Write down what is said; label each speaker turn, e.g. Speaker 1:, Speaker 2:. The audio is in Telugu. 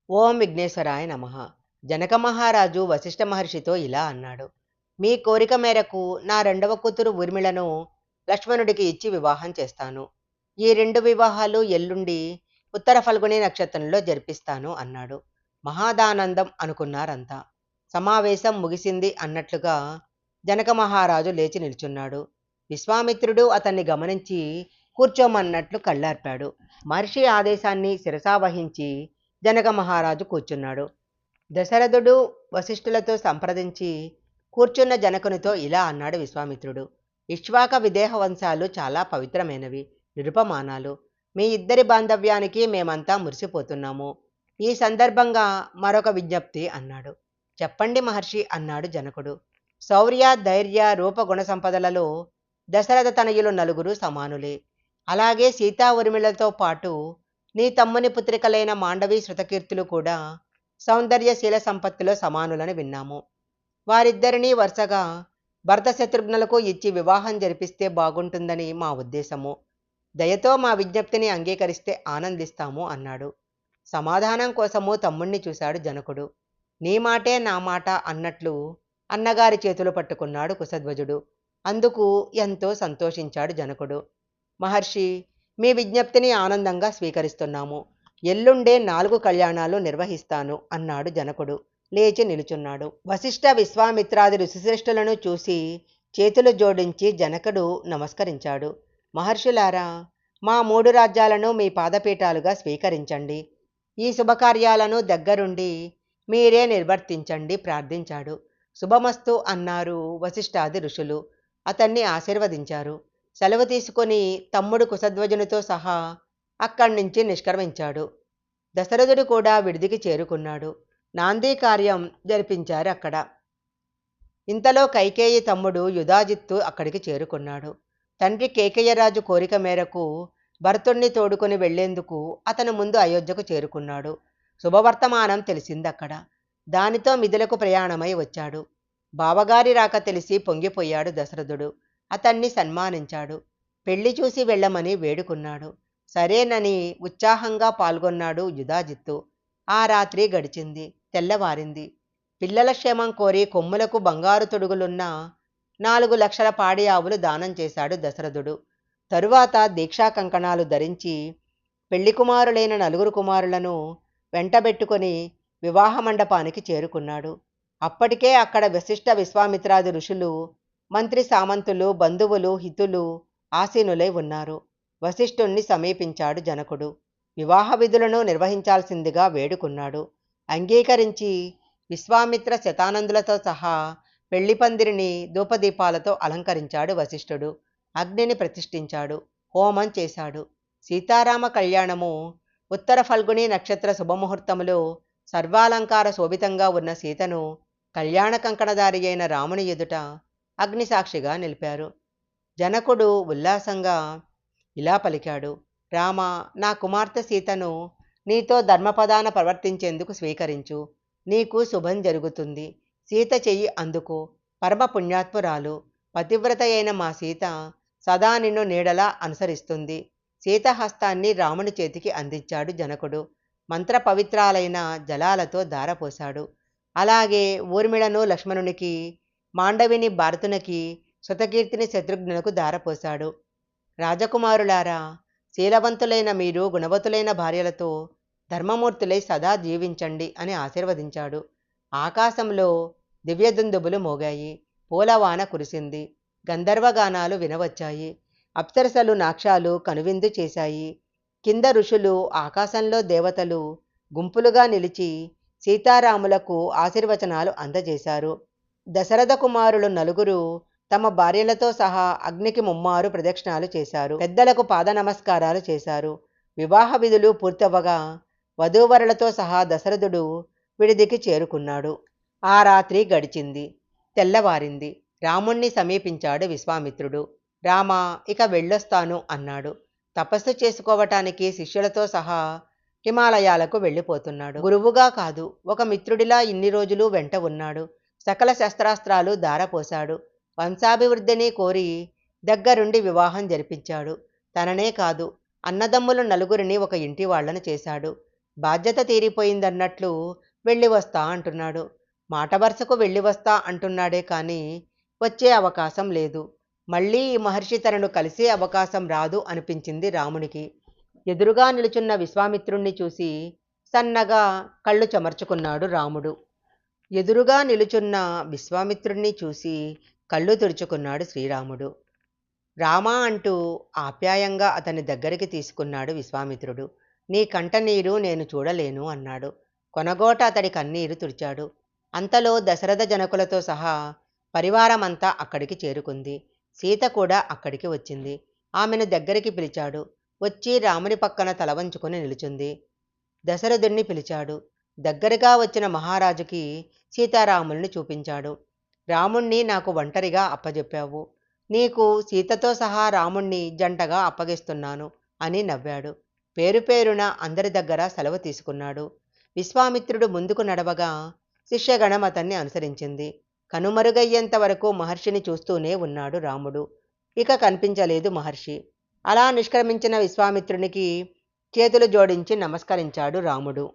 Speaker 1: ఓం విఘ్నేశ్వరాయ నమః. జనక మహారాజు వశిష్ఠ మహర్షితో ఇలా అన్నాడు. మీ కోరిక మేరకు నా రెండవ కూతురు ఊర్మిళను లక్ష్మణుడికి ఇచ్చి వివాహం చేస్తాను. ఈ రెండు వివాహాలు ఎల్లుండి ఉత్తర ఫల్గుని నక్షత్రంలో జరిపిస్తాను అన్నాడు. మహాదానందం అనుకున్నారంతా. సమావేశం ముగిసింది అన్నట్లుగా జనక మహారాజు లేచి నిల్చున్నాడు. విశ్వామిత్రుడు అతన్ని గమనించి కూర్చోమన్నట్లు కళ్ళార్పాడు. మహర్షి ఆదేశాన్ని శిరసావహించి జనక మహారాజు కూర్చున్నాడు. దశరథుడు వశిష్ఠులతో సంప్రదించి కూర్చున్న జనకునితో ఇలా అన్నాడు విశ్వామిత్రుడు. ఇక్ష్వాక విదేహ వంశాలు చాలా పవిత్రమైనవి, నిరుపమానాలు. మీ ఇద్దరి బాంధవ్యానికి మేమంతా మురిసిపోతున్నాము. ఈ సందర్భంగా మరొక విజ్ఞప్తి అన్నాడు. చెప్పండి మహర్షి అన్నాడు జనకుడు. శౌర్య ధైర్య రూప గుణ సంపదలలో దశరథ తనయులు నలుగురు సమానులే. అలాగే సీతా ఉర్మిళతో పాటు నీ తమ్ముని పుత్రికలైన మాండవి శృతకీర్తులు కూడా సౌందర్యశీల సంపత్తిలో సమానులని విన్నాము. వారిద్దరినీ వరుసగా భరత శత్రుఘ్నులకు ఇచ్చి వివాహం జరిపిస్తే బాగుంటుందని మా ఉద్దేశము. దయతో మా విజ్ఞప్తిని అంగీకరిస్తే ఆనందిస్తాము అన్నాడు. సమాధానం కోసము తమ్ముణ్ణి చూశాడు జనకుడు. నీ మాటే నా మాట అన్నట్లు అన్నగారి చేతులు పట్టుకున్నాడు కుశధ్వజుడు. అందుకు ఎంతో సంతోషించాడు జనకుడు. మహర్షి, మీ విజ్ఞప్తిని ఆనందంగా స్వీకరిస్తున్నాము. ఎల్లుండే 4 కళ్యాణాలు నిర్వహిస్తాను అన్నాడు జనకుడు. లేచి నిలుచున్నాడు. వశిష్ఠ విశ్వామిత్రాది ఋషిశ్రేష్ఠులను చూసి చేతులు జోడించి జనకుడు నమస్కరించాడు. మహర్షులారా, మా 3 రాజ్యాలను మీ పాదపీఠాలుగా స్వీకరించండి. ఈ శుభకార్యాలను దగ్గరుండి మీరే నిర్వర్తించండి ప్రార్థించాడు. శుభమస్తు అన్నారు వశిష్ఠాది ఋషులు. అతన్ని ఆశీర్వదించారు. సెలవు తీసుకొని తమ్ముడు కుశధ్వజునితో సహా అక్కడి నుంచి నిష్క్రమించాడు. దశరథుడు కూడా విడిదికి చేరుకున్నాడు. నాందీ కార్యం జరిపించారు అక్కడ. ఇంతలో కైకేయి తమ్ముడు యుధాజిత్తు అక్కడికి చేరుకున్నాడు. తండ్రి కేకయ్యరాజు కోరిక మేరకు భరతుణ్ణి తోడుకొని వెళ్లేందుకు అతను ముందు అయోధ్యకు చేరుకున్నాడు. శుభవర్తమానం తెలిసిందక్కడ. దానితో మిథులకు ప్రయాణమై వచ్చాడు. బావగారి రాక తెలిసి పొంగిపోయాడు దశరథుడు. అతన్ని సన్మానించాడు. పెళ్లి చూసి వెళ్ళమని వేడుకున్నాడు. సరేనని ఉత్సాహంగా పాల్గొన్నాడు యుధాజిత్తు. ఆ రాత్రి గడిచింది. తెల్లవారింది. పిల్లల క్షేమం కోరి కొమ్ములకు బంగారు తొడుగులున్న 4 లక్షల పాడి ఆవులు దానం చేశాడు దశరథుడు. తరువాత దీక్షా కంకణాలు ధరించి పెళ్లి కుమారులైన 4 కుమారులను వెంటబెట్టుకొని వివాహ మండపానికి చేరుకున్నాడు. అప్పటికే అక్కడ వశిష్ఠ విశ్వామిత్రాది ఋషులు, మంత్రి సామంతులు, బంధువులు, హితులు ఆసీనులై ఉన్నారు. వశిష్ఠుణ్ణి సమీపించాడు జనకుడు. వివాహ విధులను నిర్వహించాల్సిందిగా వేడుకున్నాడు. అంగీకరించి విశ్వామిత్ర శతానందులతో సహా పెళ్లి పందిరిని ధూపదీపాలతో అలంకరించాడు వశిష్ఠుడు. అగ్నిని ప్రతిష్ఠించాడు. హోమం చేశాడు. సీతారామ కళ్యాణము ఉత్తర ఫల్గుని నక్షత్ర శుభముహూర్తములో సర్వాలంకార శోభితంగా ఉన్న సీతను కళ్యాణ కంకణధారి అయిన రాముని ఎదుట అగ్నిసాక్షిగా నిలిపారు. జనకుడు ఉల్లాసంగా ఇలా పలికాడు. రామ, నా కుమార్తె సీతను నీతో ధర్మపదాన ప్రవర్తించేందుకు స్వీకరించు. నీకు శుభం జరుగుతుంది. సీత చెయ్యి అందుకో. పరమ పుణ్యాత్మురాలు, పతివ్రత అయిన మా సీత సదా నిన్ను నీడలా అనుసరిస్తుంది. సీత హస్తాన్ని రాముని చేతికి అందించాడు జనకుడు. మంత్ర పవిత్రాలైన జలాలతో ధారపోశాడు. అలాగే ఊర్మిళను లక్ష్మణునికి, మాండవిని భారతునికి, శృతకీర్తిని శత్రుఘ్నులకు ధారపోశాడు. రాజకుమారులారా, శీలవంతులైన మీరు గుణవతులైన భార్యలతో ధర్మమూర్తులై సదా జీవించండి అని ఆశీర్వదించాడు. ఆకాశంలో దివ్యదుందుబులు మోగాయి. పూలవాన కురిసింది. గంధర్వగానాలు వినవచ్చాయి. అప్సరసలు నాక్షాలు కనువిందు చేశాయి. కింద ఋషులు, ఆకాశంలో దేవతలు గుంపులుగా నిలిచి సీతారాములకు ఆశీర్వచనాలు అందజేశారు. దశరథ కుమారులు 4 తమ భార్యలతో సహా అగ్నికి ముమ్మారు ప్రదక్షిణాలు చేశారు. పెద్దలకు పాద నమస్కారాలు చేశారు. వివాహ విధులు పూర్తవగా వధూవరులతో సహా దశరథుడు విడిదికి చేరుకున్నాడు. ఆ రాత్రి గడిచింది. తెల్లవారింది. రాముణ్ణి సమీపించాడు విశ్వామిత్రుడు. రామా, ఇక వెళ్ళొస్తాను అన్నాడు. తపస్సు చేసుకోవటానికి శిష్యులతో సహా హిమాలయాలకు వెళ్ళిపోతున్నాడు. గురువుగా కాదు, ఒక మిత్రుడిలా ఇన్ని రోజులు వెంట ఉన్నాడు. సకల శస్త్రాస్త్రాలు ధారపోశాడు. వంశాభివృద్ధిని కోరి దగ్గరుండి వివాహం జరిపించాడు. తననే కాదు, అన్నదమ్ములు 4 ఒక ఇంటి వాళ్లను చేశాడు. బాధ్యత తీరిపోయిందన్నట్లు వెళ్ళి వస్తా అంటున్నాడు. మాట వరుసకు వెళ్ళి వస్తా అంటున్నాడే కానీ వచ్చే అవకాశం లేదు. మళ్ళీ ఈ మహర్షి తనను కలిసే అవకాశం రాదు అనిపించింది రామునికి. ఎదురుగా నిలుచున్న విశ్వామిత్రుణ్ణి చూసి సన్నగా కళ్ళు చెమర్చుకున్నాడు రాముడు. ఎదురుగా నిలుచున్న విశ్వామిత్రుణ్ణి చూసి కళ్ళు తుడుచుకున్నాడు శ్రీరాముడు. రామా అంటూ ఆప్యాయంగా అతని దగ్గరికి తీసుకున్నాడు విశ్వామిత్రుడు. నీ కంటనీరు నేను చూడలేను అన్నాడు. కొనగోట అతడి కన్నీరు తుడిచాడు. అంతలో దశరథ జనకులతో సహా పరివారమంతా అక్కడికి చేరుకుంది. సీత కూడా అక్కడికి వచ్చింది. ఆమెను దగ్గరికి పిలిచాడు. వచ్చి రాముని పక్కన తల వంచుకొని నిలుచుంది. దశరథుణ్ణి పిలిచాడు. దగ్గరగా వచ్చిన మహారాజుకి సీతారాముల్ని చూపించాడు. రాముణ్ణి నాకు ఒంటరిగా అప్పజెప్పావు. నీకు సీతతో సహా రాముణ్ణి జంటగా అప్పగిస్తున్నాను అని నవ్వాడు. పేరు పేరున అందరి దగ్గర సెలవు తీసుకున్నాడు. విశ్వామిత్రుడు ముందుకు నడవగా శిష్యగణం అతన్ని అనుసరించింది. కనుమరుగయ్యేంత వరకు మహర్షిని చూస్తూనే ఉన్నాడు రాముడు. ఇక కనిపించలేదు మహర్షి. అలా నిష్క్రమించిన విశ్వామిత్రునికి చేతులు జోడించి నమస్కరించాడు రాముడు.